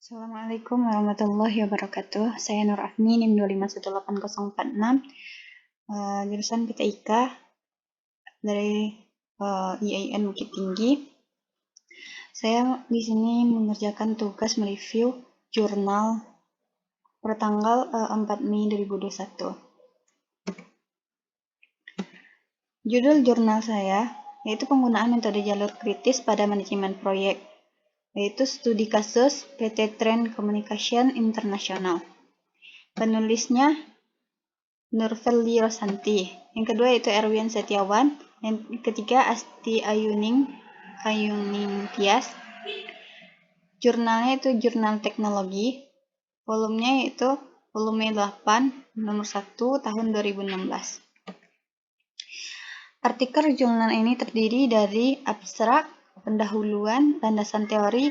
Assalamualaikum warahmatullahi wabarakatuh. Saya Nur Afni, NIM 2518046, jurusan PTIK dari IAIN Bukit Tinggi. Saya di sini mengerjakan tugas mereview jurnal pertanggal 4 Mei 2021. Judul jurnal saya yaitu penggunaan metode jalur kritis pada manajemen proyek, yaitu studi kasus PT Trend Communication International. Penulisnya Nurfelly Rosanti. Yang kedua itu Erwin Setiawan. Yang ketiga Asti Ayuning Tias. Jurnalnya itu jurnal teknologi. Volumenya itu volume 8 nomor 1 tahun 2016. Artikel jurnal ini terdiri dari abstrak, pendahuluan, landasan teori,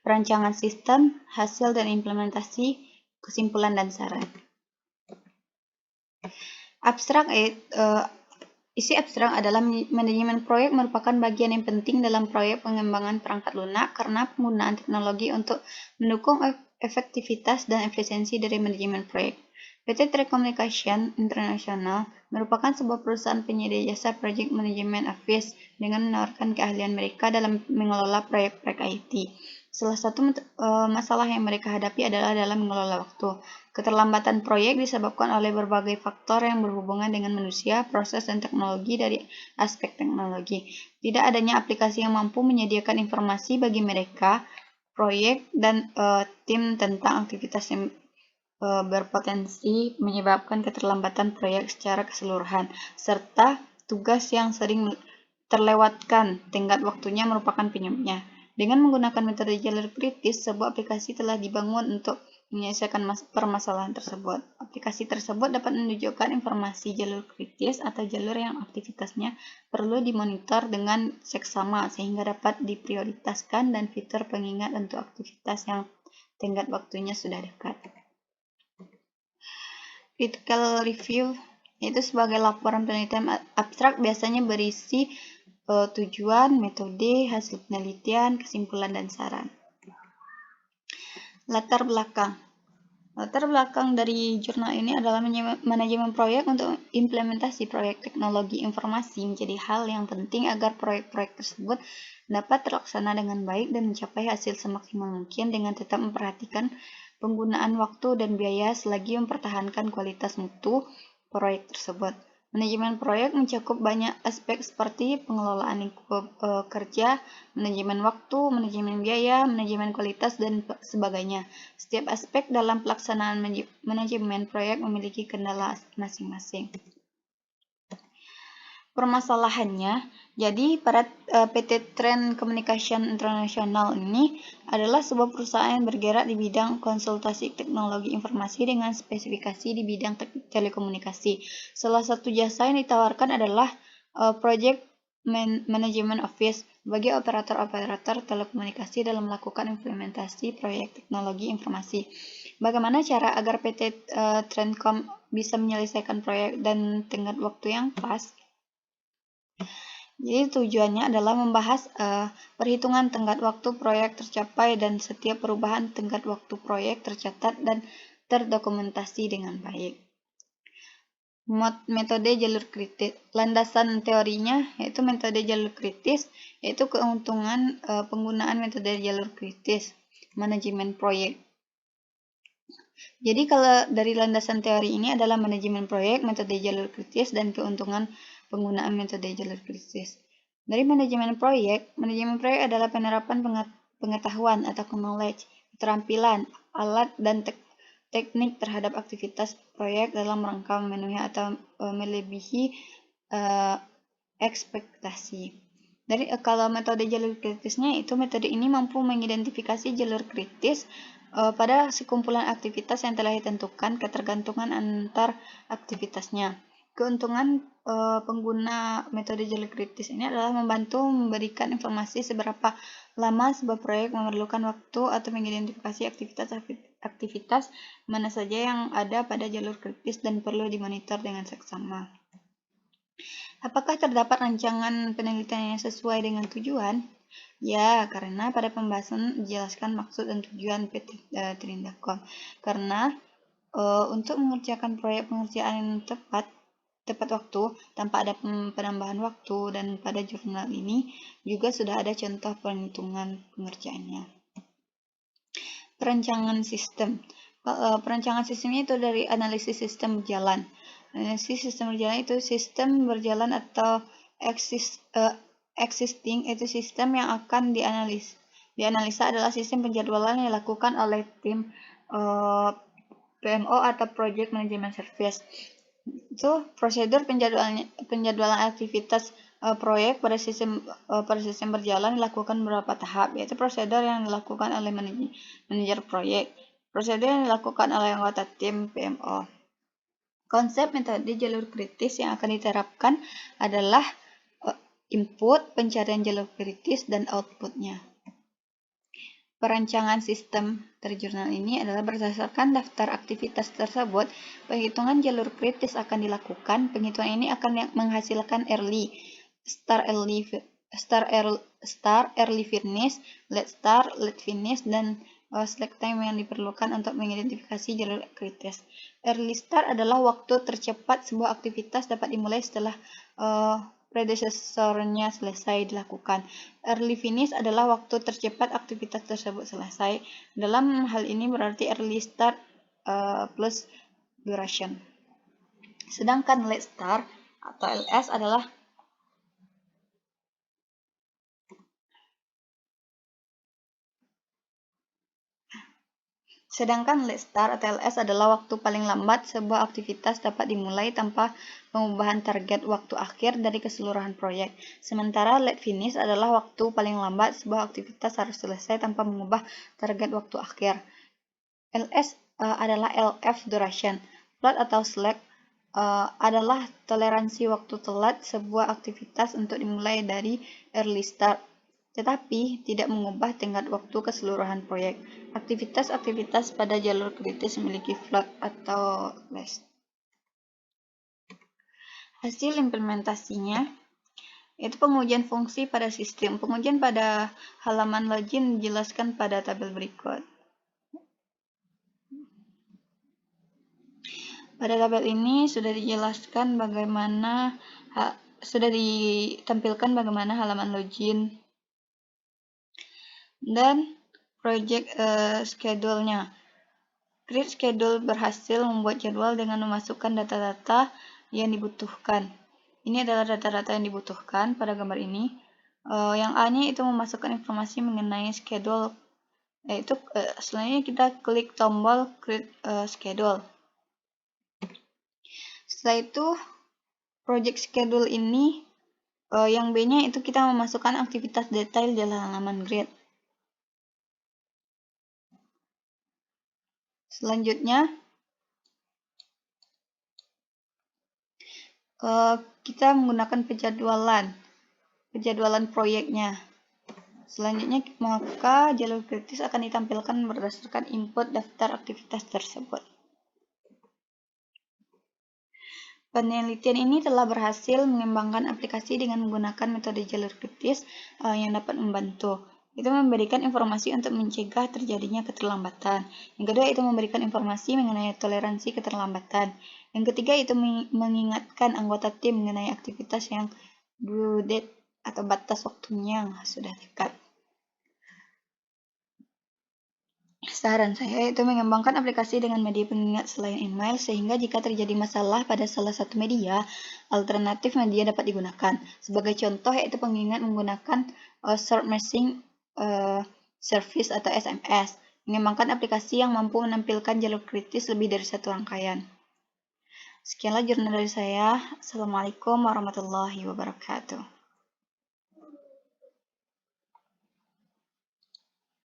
perancangan sistem, hasil dan implementasi, kesimpulan dan saran. Isi abstrak adalah manajemen proyek merupakan bagian yang penting dalam proyek pengembangan perangkat lunak karena penggunaan teknologi untuk mendukung efektivitas dan efisiensi dari manajemen proyek. PT Telecommunication International merupakan sebuah perusahaan penyedia jasa project management office dengan menawarkan keahlian mereka dalam mengelola proyek-proyek IT. Salah satu masalah yang mereka hadapi adalah dalam mengelola waktu. Keterlambatan proyek disebabkan oleh berbagai faktor yang berhubungan dengan manusia, proses, dan teknologi dari aspek teknologi. Tidak adanya aplikasi yang mampu menyediakan informasi bagi mereka, proyek, dan tim tentang aktivitas yang berpotensi menyebabkan keterlambatan proyek secara keseluruhan, serta tugas yang sering terlewatkan, tenggat waktunya merupakan penyebabnya. Dengan menggunakan metode jalur kritis, sebuah aplikasi telah dibangun untuk menyelesaikan permasalahan tersebut. Aplikasi tersebut dapat menunjukkan informasi jalur kritis atau jalur yang aktivitasnya perlu dimonitor dengan seksama sehingga dapat diprioritaskan dan fitur pengingat untuk aktivitas yang tenggat waktunya sudah dekat. Critical review itu sebagai laporan penelitian abstrak biasanya berisi tujuan, metode, hasil penelitian, kesimpulan, dan saran. Latar belakang dari jurnal ini adalah manajemen proyek untuk implementasi proyek teknologi informasi menjadi hal yang penting agar proyek-proyek tersebut dapat terlaksana dengan baik dan mencapai hasil semaksimal mungkin dengan tetap memperhatikan penggunaan waktu dan biaya selagi mempertahankan kualitas mutu proyek tersebut. Manajemen proyek mencakup banyak aspek seperti pengelolaan lingkup kerja, manajemen waktu, manajemen biaya, manajemen kualitas, dan sebagainya. Setiap aspek dalam pelaksanaan manajemen proyek memiliki kendala masing-masing. Permasalahannya, jadi pada PT Trend Communication International ini adalah sebuah perusahaan yang bergerak di bidang konsultasi teknologi informasi dengan spesifikasi di bidang telekomunikasi. Salah satu jasa yang ditawarkan adalah Project Management Office bagi operator-operator telekomunikasi dalam melakukan implementasi proyek teknologi informasi. Bagaimana cara agar PT Trendcom bisa menyelesaikan proyek dan tenggat waktu yang pas? Jadi tujuannya adalah membahas perhitungan tenggat waktu proyek tercapai dan setiap perubahan tenggat waktu proyek tercatat dan terdokumentasi dengan baik. Metode jalur kritis. Landasan teorinya yaitu metode jalur kritis, yaitu keuntungan penggunaan metode jalur kritis, manajemen proyek. Jadi kalau dari landasan teori ini adalah manajemen proyek, metode jalur kritis, dan keuntungan penggunaan metode jalur kritis. Dari manajemen proyek adalah penerapan pengetahuan atau knowledge, keterampilan, alat, dan teknik terhadap aktivitas proyek dalam rangka memenuhi atau melebihi ekspektasi. Dari kalau metode jalur kritisnya itu metode ini mampu mengidentifikasi jalur kritis pada sekumpulan aktivitas yang telah ditentukan ketergantungan antar aktivitasnya. Keuntungan pengguna metode jalur kritis ini adalah membantu memberikan informasi seberapa lama sebuah proyek memerlukan waktu atau mengidentifikasi aktivitas mana saja yang ada pada jalur kritis dan perlu dimonitor dengan seksama. Apakah terdapat rancangan penelitian yang sesuai dengan tujuan? Ya, karena pada pembahasan dijelaskan maksud dan tujuan PT Trindakon. Karena untuk mengerjakan proyek pengerjaan yang tepat waktu tanpa ada penambahan waktu, dan pada jurnal ini juga sudah ada contoh perhitungan pengerjaannya. Perancangan sistem. Perancangan sistemnya itu dari analisis sistem berjalan. Analisis sistem berjalan itu sistem berjalan atau existing itu sistem yang akan dianalisa adalah sistem penjadwalan yang dilakukan oleh tim PMO atau Project Management Service. Itu prosedur penjadwalan aktivitas proyek pada sistem berjalan dilakukan beberapa tahap, yaitu prosedur yang dilakukan oleh manajer proyek, prosedur yang dilakukan oleh anggota tim PMO. Konsep metode jalur kritis yang akan diterapkan adalah input, pencarian jalur kritis, dan outputnya. Perancangan sistem dari jurnal ini adalah berdasarkan daftar aktivitas tersebut, penghitungan jalur kritis akan dilakukan. Penghitungan ini akan menghasilkan early finish, late start, late finish, dan slack time yang diperlukan untuk mengidentifikasi jalur kritis. Early start adalah waktu tercepat sebuah aktivitas dapat dimulai setelah predecesornya selesai dilakukan. Early finish adalah waktu tercepat aktivitas tersebut selesai. Dalam hal ini berarti early start plus duration. Sedangkan late start atau LS adalah LS adalah waktu paling lambat sebuah aktivitas dapat dimulai tanpa pengubahan target waktu akhir dari keseluruhan proyek. Sementara late finish adalah waktu paling lambat sebuah aktivitas harus selesai tanpa mengubah target waktu akhir. LS adalah LF duration. Float atau slack adalah toleransi waktu telat sebuah aktivitas untuk dimulai dari early start, tetapi tidak mengubah tenggat waktu keseluruhan proyek. Aktivitas-aktivitas pada jalur kritis memiliki float atau less. Hasil implementasinya yaitu pengujian fungsi pada sistem. Pengujian pada halaman login dijelaskan pada tabel berikut. Pada tabel ini sudah dijelaskan sudah ditampilkan bagaimana halaman login dan project schedule-nya. Create schedule berhasil membuat jadwal dengan memasukkan data-data yang dibutuhkan. Ini adalah data-data yang dibutuhkan pada gambar ini. Yang A-nya itu memasukkan informasi mengenai schedule, yaitu selanjutnya kita klik tombol create schedule. Setelah itu project schedule ini yang B-nya itu kita memasukkan aktivitas detail di halaman grid. Selanjutnya kita menggunakan penjadwalan proyeknya. Selanjutnya maka jalur kritis akan ditampilkan berdasarkan input daftar aktivitas tersebut. Penelitian ini telah berhasil mengembangkan aplikasi dengan menggunakan metode jalur kritis yang dapat membantu. Itu memberikan informasi untuk mencegah terjadinya keterlambatan. Yang kedua itu memberikan informasi mengenai toleransi keterlambatan. Yang ketiga itu mengingatkan anggota tim mengenai aktivitas yang due date atau batas waktunya yang sudah dekat. Saran saya itu mengembangkan aplikasi dengan media pengingat selain email, sehingga jika terjadi masalah pada salah satu media, alternatif media dapat digunakan. Sebagai contoh yaitu pengingat menggunakan short messaging service atau SMS. Mengembangkan aplikasi yang mampu menampilkan jalur kritis lebih dari satu rangkaian. Sekianlah jurnal dari saya. Assalamualaikum warahmatullahi wabarakatuh.